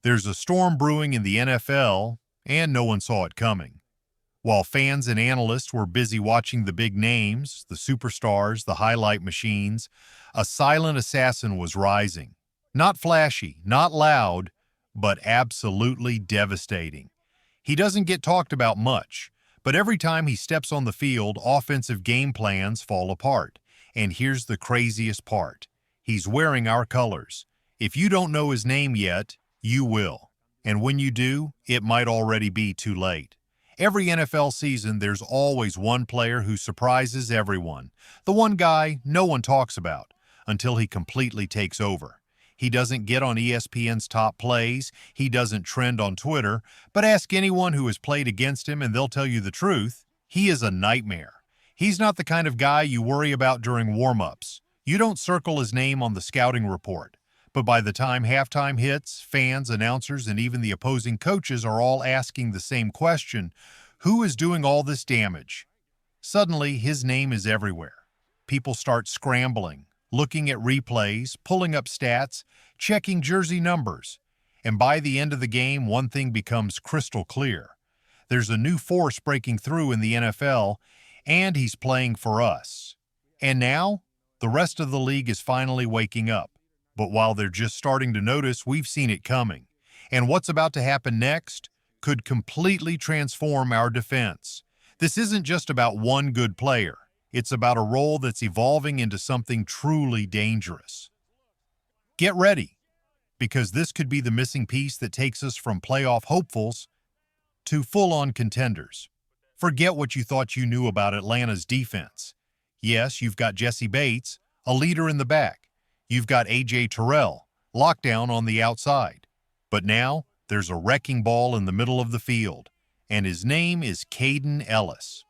There's a storm brewing in the NFL, and no one saw it coming. While fans and analysts were busy watching the big names, the superstars, the highlight machines, a silent assassin was rising. Not flashy, not loud, but absolutely devastating. He doesn't get talked about much, but every time he steps on the field, offensive game plans fall apart. And here's the craziest part. He's wearing our colors. If you don't know his name yet, you will. And when you do, it might already be too late. Every NFL season, there's always one player who surprises everyone. The one guy no one talks about until he completely takes over. He doesn't get on ESPN's top plays, he doesn't trend on Twitter, but ask anyone who has played against him and they'll tell you the truth. He is a nightmare. He's not the kind of guy you worry about during warm-ups. You don't circle his name on the scouting report. But by the time halftime hits, fans, announcers, and even the opposing coaches are all asking the same question: who is doing all this damage? Suddenly, his name is everywhere. People start scrambling, looking at replays, pulling up stats, checking jersey numbers. And by the end of the game, one thing becomes crystal clear. There's a new force breaking through in the NFL, and he's playing for us. And now, the rest of the league is finally waking up. But while they're just starting to notice, we've seen it coming. And what's about to happen next could completely transform our defense. This isn't just about one good player. It's about a role that's evolving into something truly dangerous. Get ready, because this could be the missing piece that takes us from playoff hopefuls to full-on contenders. Forget what you thought you knew about Atlanta's defense. Yes, you've got Jesse Bates, a leader in the back. You've got A.J. Terrell, lockdown on the outside. But now, there's a wrecking ball in the middle of the field, and his name is Kaden Ellis.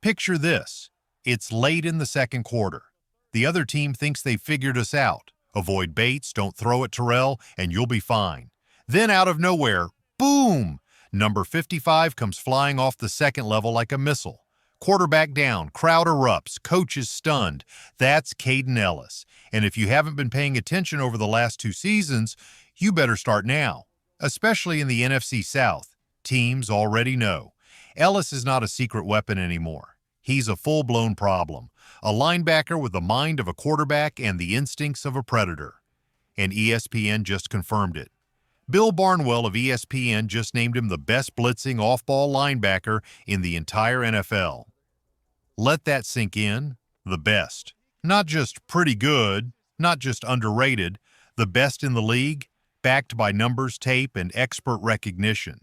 Picture this. It's late in the second quarter. The other team thinks they've figured us out. Avoid Bates, don't throw at Terrell, and you'll be fine. Then out of nowhere, boom! Number 55 comes flying off the second level like a missile. Quarterback down, crowd erupts, coach is stunned. That's Kaden Ellis. And if you haven't been paying attention over the last 2 seasons, you better start now. Especially in the NFC South. Teams already know. Ellis is not a secret weapon anymore. He's a full-blown problem. A linebacker with the mind of a quarterback and the instincts of a predator. And ESPN just confirmed it. Bill Barnwell of ESPN just named him the best blitzing off-ball linebacker in the entire NFL. Let that sink in. The best. Not just pretty good, not just underrated, the best in the league, backed by numbers, tape, and expert recognition.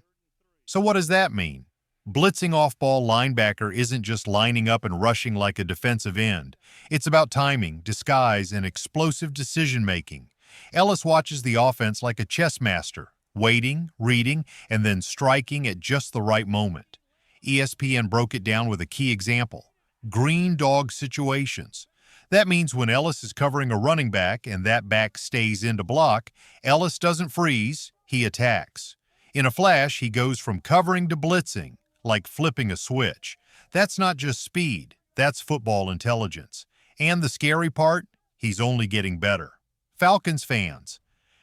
So what does that mean? Blitzing off-ball linebacker isn't just lining up and rushing like a defensive end. It's about timing, disguise, and explosive decision-making. Ellis watches the offense like a chess master, waiting, reading, and then striking at just the right moment. ESPN broke it down with a key example: green dog situations. That means when Ellis is covering a running back and that back stays in to block, Ellis doesn't freeze, he attacks. In a flash, he goes from covering to blitzing, like flipping a switch. That's not just speed, that's football intelligence. And the scary part, he's only getting better. Falcons fans,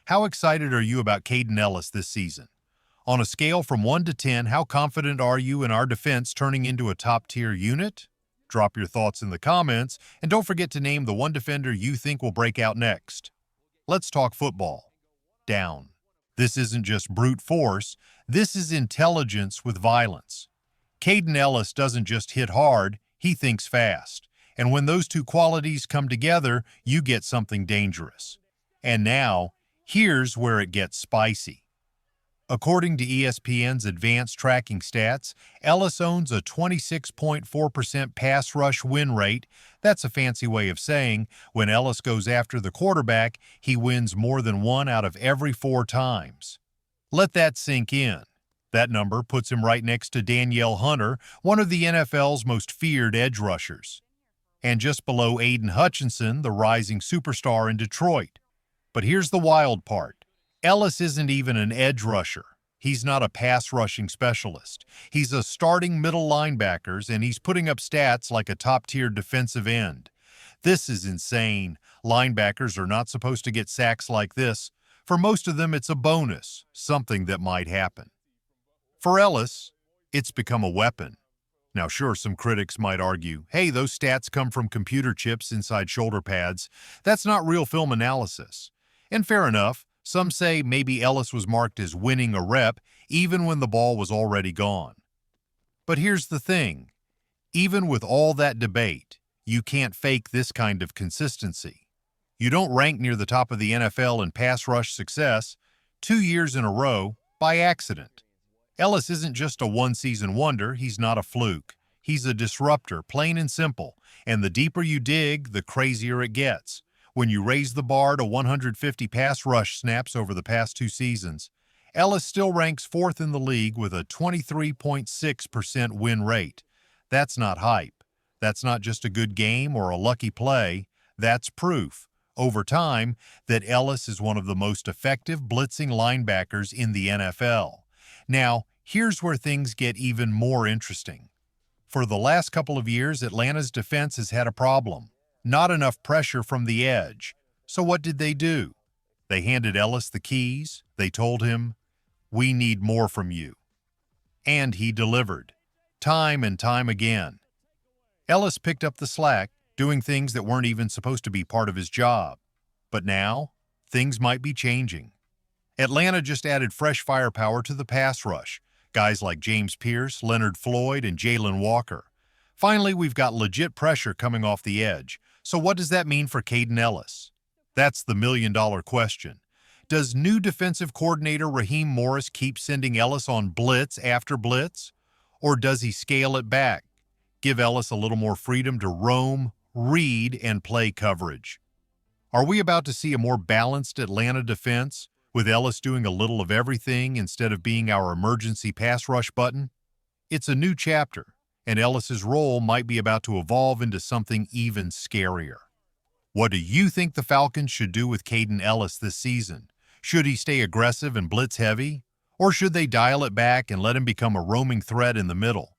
how excited are you about Kaden Ellis this season? On a scale from 1 to 10, how confident are you in our defense turning into a top-tier unit? Drop your thoughts in the comments, and don't forget to name the one defender you think will break out next. Let's talk football. Down. This isn't just brute force, this is intelligence with violence. Kaden Ellis doesn't just hit hard, he thinks fast. And when those two qualities come together, you get something dangerous. And now, here's where it gets spicy. According to ESPN's advanced tracking stats, Ellis owns a 26.4% pass rush win rate. That's a fancy way of saying when Ellis goes after the quarterback, he wins more than 1 out of every 4 times. Let that sink in. That number puts him right next to Danielle Hunter, one of the NFL's most feared edge rushers. And just below Aiden Hutchinson, the rising superstar in Detroit. But here's the wild part. Ellis isn't even an edge rusher. He's not a pass-rushing specialist. He's a starting middle linebacker, and he's putting up stats like a top-tier defensive end. This is insane. Linebackers are not supposed to get sacks like this. For most of them, it's a bonus, something that might happen. For Ellis, it's become a weapon. Now, sure, some critics might argue, hey, those stats come from computer chips inside shoulder pads. That's not real film analysis. And fair enough, some say maybe Ellis was marked as winning a rep even when the ball was already gone. But here's the thing. Even with all that debate, you can't fake this kind of consistency. You don't rank near the top of the NFL in pass rush success 2 years in a row by accident. Ellis isn't just a one-season wonder, he's not a fluke. He's a disruptor, plain and simple, and the deeper you dig, the crazier it gets. When you raise the bar to 150 pass rush snaps over the past 2 seasons, Ellis still ranks 4th in the league with a 23.6% win rate. That's not hype. That's not just a good game or a lucky play. That's proof, over time, that Ellis is one of the most effective blitzing linebackers in the NFL. Now, here's where things get even more interesting. For the last couple of years, Atlanta's defense has had a problem. Not enough pressure from the edge. So what did they do? They handed Ellis the keys. They told him, "We need more from you." And he delivered, time and time again. Ellis picked up the slack, doing things that weren't even supposed to be part of his job. But now, things might be changing. Atlanta just added fresh firepower to the pass rush. Guys like James Pierce, Leonard Floyd, and Jalen Walker. Finally, we've got legit pressure coming off the edge. So what does that mean for Kaden Ellis? That's the million-dollar question. Does new defensive coordinator Raheem Morris keep sending Ellis on blitz after blitz? Or does he scale it back? Give Ellis a little more freedom to roam, read, and play coverage. Are we about to see a more balanced Atlanta defense, with Ellis doing a little of everything instead of being our emergency pass rush button? It's a new chapter, and Ellis's role might be about to evolve into something even scarier. What do you think the Falcons should do with Kaden Ellis this season? Should he stay aggressive and blitz heavy? Or should they dial it back and let him become a roaming threat in the middle?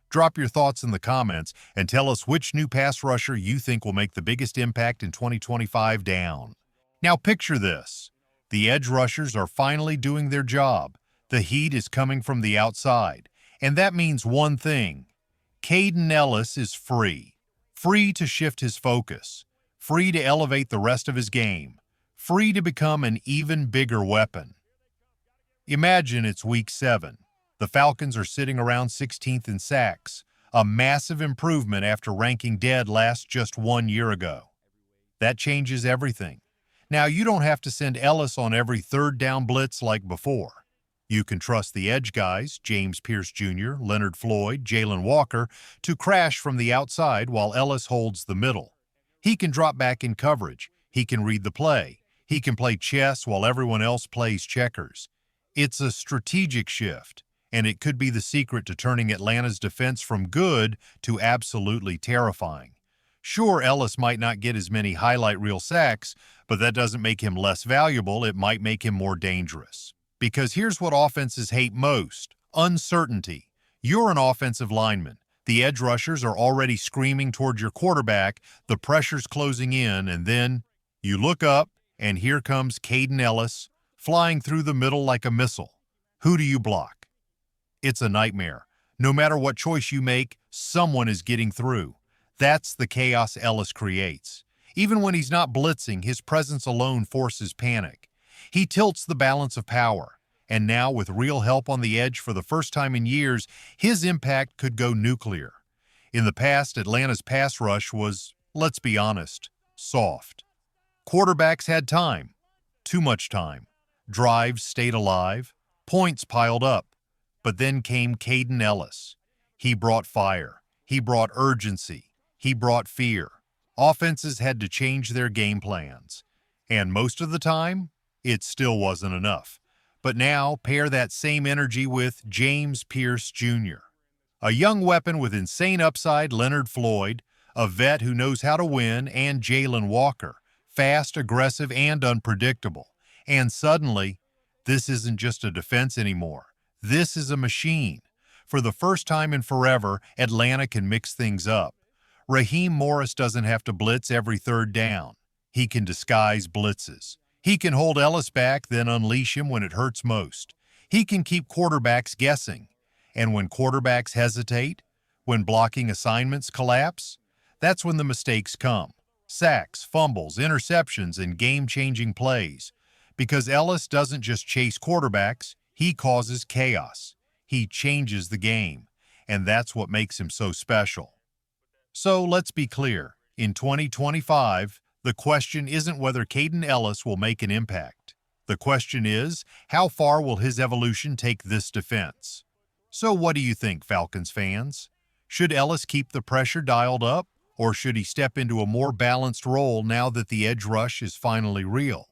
Drop your thoughts in the comments and tell us which new pass rusher you think will make the biggest impact in 2025 down. Now picture this. The edge rushers are finally doing their job. The heat is coming from the outside. And that means one thing. Kaden Ellis is free. Free to shift his focus. Free to elevate the rest of his game. Free to become an even bigger weapon. Imagine it's week 7. The Falcons are sitting around 16th in sacks, a massive improvement after ranking dead last just 1 year ago. That changes everything. Now, you don't have to send Ellis on every third down blitz like before. You can trust the edge guys, James Pierce Jr., Leonard Floyd, Jalen Walker, to crash from the outside while Ellis holds the middle. He can drop back in coverage. He can read the play. He can play chess while everyone else plays checkers. It's a strategic shift, and it could be the secret to turning Atlanta's defense from good to absolutely terrifying. Sure, Ellis might not get as many highlight reel sacks, but that doesn't make him less valuable. It might make him more dangerous. Because here's what offenses hate most: uncertainty. You're an offensive lineman. The edge rushers are already screaming toward your quarterback, the pressure's closing in, and then you look up, and here comes Kaden Ellis, flying through the middle like a missile. Who do you block? It's a nightmare. No matter what choice you make, someone is getting through. That's the chaos Ellis creates. Even when he's not blitzing, his presence alone forces panic. He tilts the balance of power. And now, with real help on the edge for the first time in years, his impact could go nuclear. In the past, Atlanta's pass rush was, let's be honest, soft. Quarterbacks had time. Too much time. Drives stayed alive. Points piled up. But then came Kaden Ellis. He brought fire. He brought urgency. He brought fear. Offenses had to change their game plans. And most of the time, it still wasn't enough. But now, pair that same energy with James Pierce Jr., a young weapon with insane upside, Leonard Floyd, a vet who knows how to win, and Jalen Walker, fast, aggressive, and unpredictable. And suddenly, this isn't just a defense anymore. This is a machine. For the first time in forever, Atlanta can mix things up. Raheem Morris doesn't have to blitz every third down. He can disguise blitzes. He can hold Ellis back, then unleash him when it hurts most. He can keep quarterbacks guessing. And when quarterbacks hesitate, when blocking assignments collapse, that's when the mistakes come. Sacks, fumbles, interceptions, and game-changing plays. Because Ellis doesn't just chase quarterbacks, he causes chaos. He changes the game. And that's what makes him so special. So let's be clear. In 2025, the question isn't whether Kaden Ellis will make an impact. The question is, how far will his evolution take this defense? So what do you think, Falcons fans? Should Ellis keep the pressure dialed up, or should he step into a more balanced role now that the edge rush is finally real?